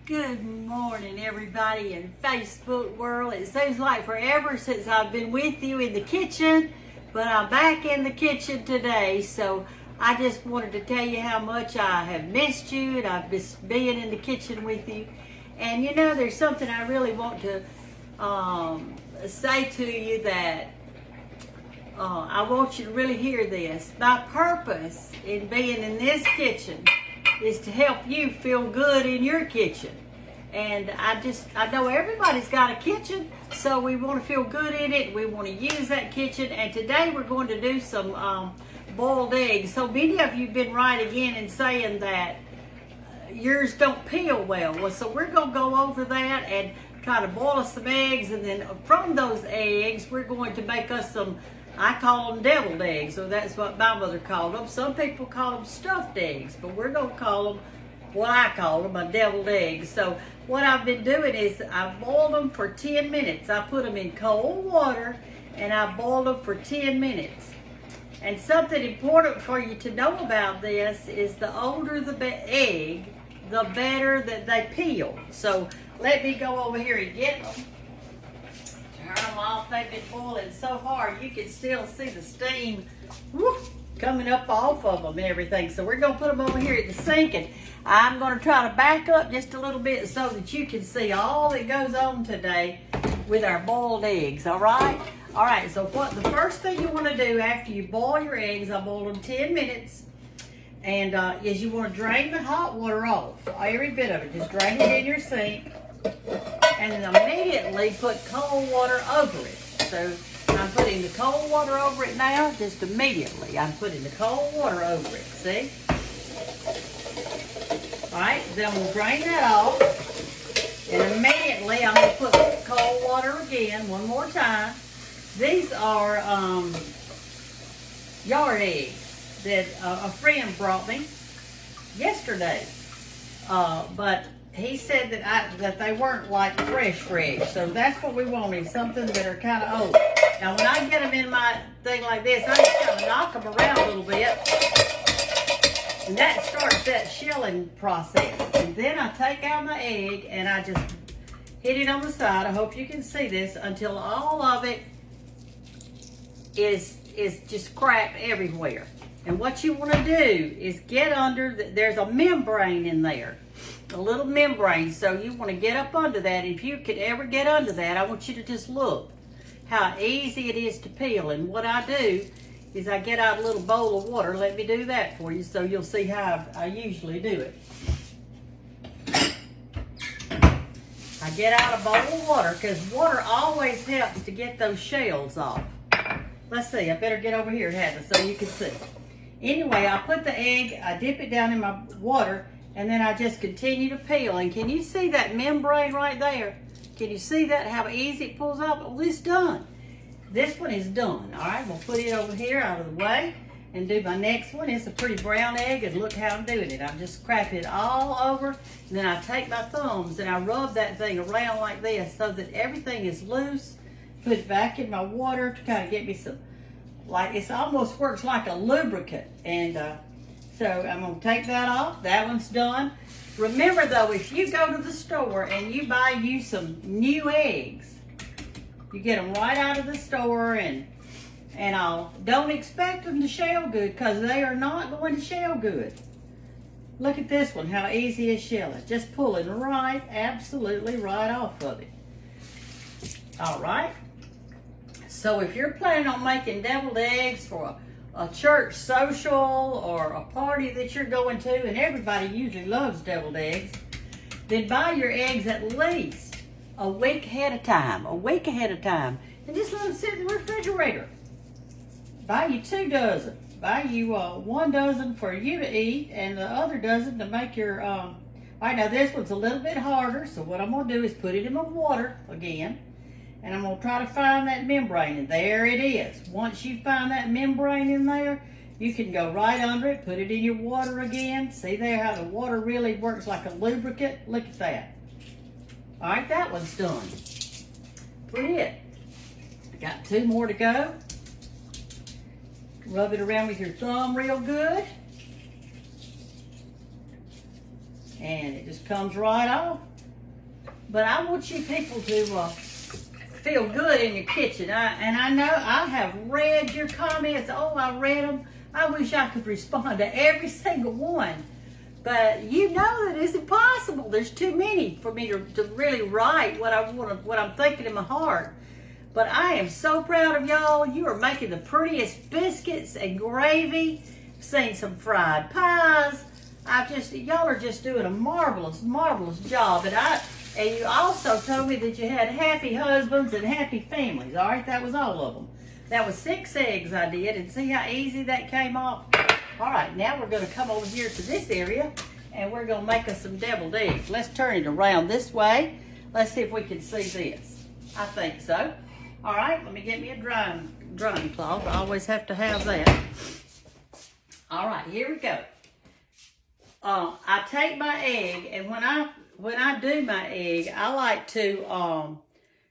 Good morning, everybody in Facebook world. It seems like forever since I've been with you in the kitchen, but I'm back in the kitchen today. So I just wanted to tell you how much I have missed you, and I've missed being in the kitchen with you. And you know, there's something I really want to say to you that I want you to really hear this. My purpose in being in this kitchen is to help you feel good in your kitchen. And I know everybody's got a kitchen, so we want to feel good in it. We want to use that kitchen. And today we're going to do some boiled eggs. So many of you have been right again in saying that yours don't peel well. So we're going to go over that and kind of boil us some eggs. And then from those eggs, we're going to make us some, I call them deviled eggs, so that's what my mother called them. Some people call them stuffed eggs, but we're going to call them what I call them, a deviled egg. So what I've been doing is I boiled them for 10 minutes. I put them in cold water and I boiled them for 10 minutes. And something important for you to know about this is the older the egg, the better that they peel. So let me go over here and get them. Turn them off. They've been boiling so hard you can still see the steam coming up off of them and everything. So we're going to put them over here at the sink, and I'm going to try to back up just a little bit so that you can see all that goes on today with our boiled eggs. All right? All right, so the first thing you want to do after you boil your eggs, I boiled them 10 minutes, and is you want to drain the hot water off, every bit of it. Just drain it in your sink, and then immediately put cold water over it. So I'm putting the cold water over it now, just immediately. I'm putting the cold water over it, see? All right, then we'll drain that off. And immediately I'm going to put cold water again, one more time. These are yard eggs that a friend brought me yesterday. But he said that they weren't like fresh. So that's what we wanted, something that are kind of old. Now when I get them in my thing like this, I just kind of knock them around a little bit. And that starts that shelling process. And then I take out my egg and I just hit it on the side. I hope you can see this until all of it is just crap everywhere. And what you want to do is get under, there's a membrane in there. A little membrane, so you want to get up under that. If you could ever get under that, I want you to just look how easy it is to peel. And what I do is I get out a little bowl of water. Let me do that for you so you'll see how I usually do it. I get out a bowl of water because water always helps to get those shells off. Let's see, I better get over here, Heather, so you can see. Anyway, I put the egg, I dip it down in my water, and then I just continue to peel. And can you see that membrane right there? Can you see that, how easy it pulls off? Well, it's done. This one is done. All right, we'll put it over here out of the way and do my next one. It's a pretty brown egg, and look how I'm doing it. I'm just crapping it all over, and then I take my thumbs and I rub that thing around like this so that everything is loose. Put it back in my water to kind of get me some, like it almost works like a lubricant. And so I'm going to take that off. That one's done. Remember though, if you go to the store and you buy you some new eggs, you get them right out of the store, and don't expect them to shell good, because they are not going to shell good. Look at this one, how easy it's shelling. Just pulling right, absolutely right off of it. All right. So if you're planning on making deviled eggs for a church social or a party that you're going to, and everybody usually loves deviled eggs, then buy your eggs at least a week ahead of time, and just let them sit in the refrigerator. Buy you 2 dozen. Buy you 1 dozen for you to eat, and the other dozen to make your, all right, now this one's a little bit harder, so what I'm going to do is put it in my water again, and I'm going to try to find that membrane, and there it is. Once you find that membrane in there, you can go right under it, put it in your water again. See there how the water really works like a lubricant? Look at that. All right, that one's done. Pretty it. I got 2 more to go. Rub it around with your thumb real good. And it just comes right off. But I want you people to feel good in your kitchen. And I know I have read your comments. Oh, I read them. I wish I could respond to every single one. But you know that it's impossible. There's too many for me to really write what I'm thinking in my heart. But I am so proud of y'all. You are making the prettiest biscuits and gravy. I've seen some fried pies. Y'all are just doing a marvelous, marvelous job. And you also told me that you had happy husbands and happy families. All right, that was all of them. That was 6 eggs I did, and see how easy that came off? All right, now we're gonna come over here to this area, and we're gonna make us some deviled eggs. Let's turn it around this way. Let's see if we can see this. I think so. All right, let me get me a drying cloth. I always have to have that. All right, here we go. I take my egg, and when I do my egg, I like to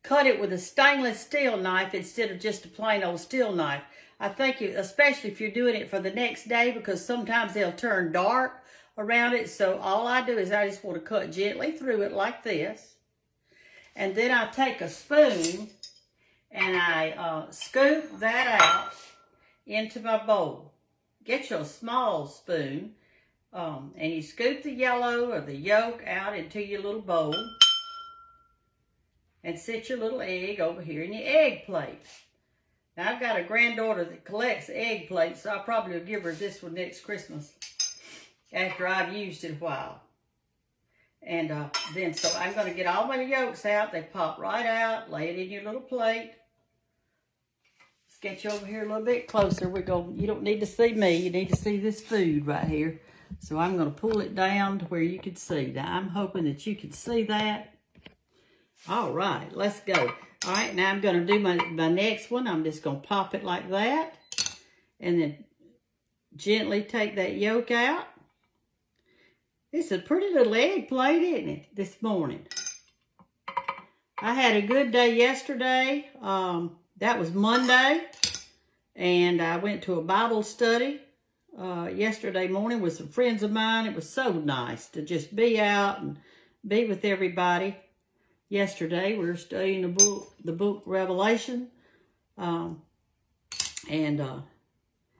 cut it with a stainless steel knife instead of just a plain old steel knife. I think, especially if you're doing it for the next day, because sometimes they'll turn dark around it. So all I do is I just want to cut gently through it like this. And then I take a spoon and I scoop that out into my bowl. Get you a small spoon. And you scoop the yellow or the yolk out into your little bowl and sit your little egg over here in your egg plate. Now, I've got a granddaughter that collects egg plates, so I'll probably give her this one next Christmas after I've used it a while. And then, so I'm going to get all my yolks out. They pop right out. Lay it in your little plate. Let's get you over here a little bit closer. You don't need to see me. You need to see this food right here. So I'm going to pull it down to where you can see. Now, I'm hoping that you can see that. All right, let's go. All right, now I'm going to do my next one. I'm just going to pop it like that. And then gently take that yolk out. It's a pretty little egg plate, isn't it, this morning? I had a good day yesterday. That was Monday. And I went to a Bible study yesterday morning with some friends of mine. It was so nice to just be out and be with everybody. Yesterday we were studying the book Revelation, and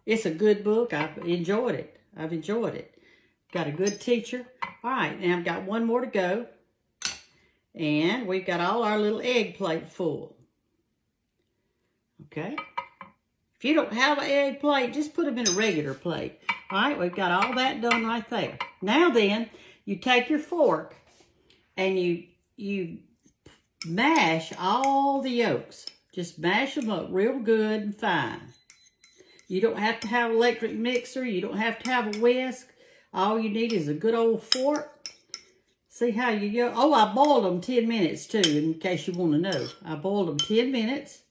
it's a good book. I've enjoyed it. Got a good teacher. All right, now I've got one more to go, and we've got all our little egg plate full. Okay. If you don't have an egg plate, just put them in a regular plate. All right, we've got all that done right there. Now then, you take your fork and you mash all the yolks. Just mash them up real good and fine. You don't have to have an electric mixer. You don't have to have a whisk. All you need is a good old fork. See how you go? Oh, I boiled them 10 minutes too, in case you want to know. I boiled them 10 minutes.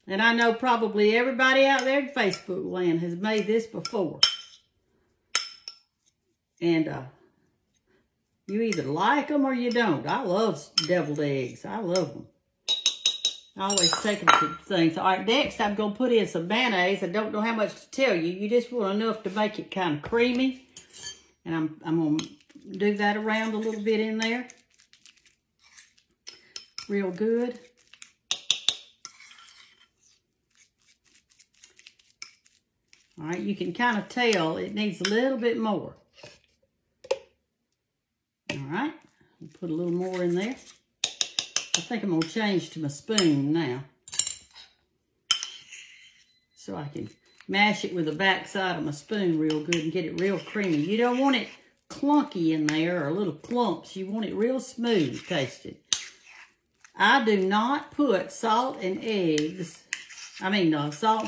And I know probably everybody out there in Facebook land has made this before. And you either like them or you don't. I love deviled eggs. I love them. I always take them to things. All right, next I'm going to put in some mayonnaise. I don't know how much to tell you. You just want enough to make it kind of creamy. And I'm going to do that around a little bit in there. Real good. All right, you can kind of tell it needs a little bit more. All right, I'll put a little more in there. I think I'm going to change to my spoon now, so I can mash it with the back side of my spoon real good and get it real creamy. You don't want it clunky in there or little clumps. You want it real smooth tasted. I do not put salt and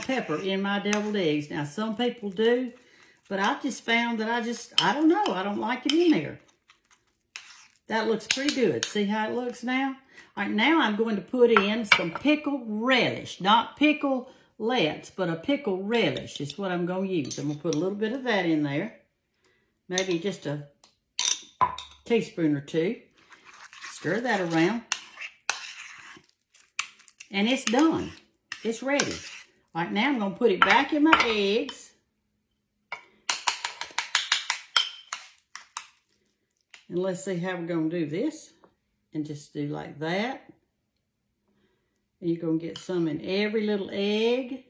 pepper in my deviled eggs. Now, some people do, but I've just found that I don't know. I don't like it in there. That looks pretty good. See how it looks now? All right, now I'm going to put in some pickled relish. Not picklets, but a pickled relish is what I'm going to use. I'm going to put a little bit of that in there. Maybe just a teaspoon or two. Stir that around. And it's done. It's ready. All right, now I'm going to put it back in my eggs. And let's see how we're going to do this. And just do like that. And you're going to get some in every little egg.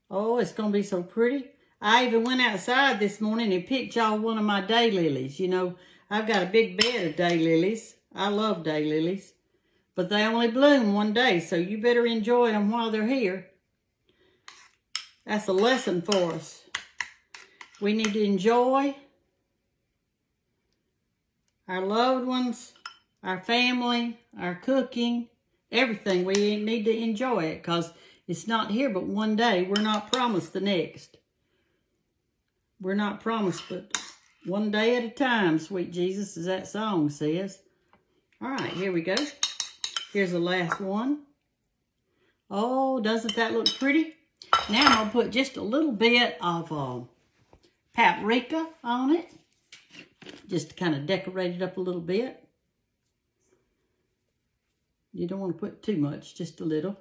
Oh, it's going to be so pretty. I even went outside this morning and picked y'all one of my daylilies. You know, I've got a big bed of daylilies. I love daylilies. But they only bloom one day, so you better enjoy them while they're here. That's a lesson for us. We need to enjoy our loved ones, our family, our cooking, everything. We need to enjoy it because it's not here but one day. We're not promised the next. We're not promised but one day at a time, sweet Jesus, as that song says. All right, here we go. Here's the last one. Oh, doesn't that look pretty? Now I'm going to put just a little bit of paprika on it. Just to kind of decorate it up a little bit. You don't want to put too much, just a little.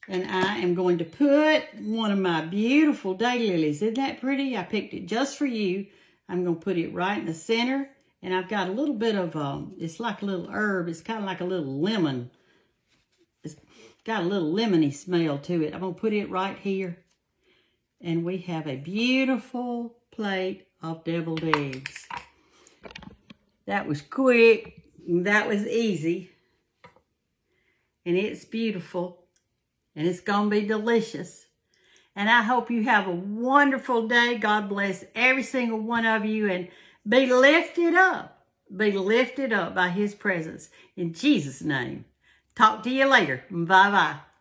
And I am going to put one of my beautiful daylilies. Isn't that pretty? I picked it just for you. I'm going to put it right in the center. And I've got a little bit of, it's like a little herb. It's kind of like a little lemon. It's got a little lemony smell to it. I'm going to put it right here. And we have a beautiful plate of deviled eggs. That was quick. That was easy. And it's beautiful. And it's going to be delicious. And I hope you have a wonderful day. God bless every single one of you. And be lifted up. Be lifted up by His presence. In Jesus' name. Talk to you later. Bye-bye.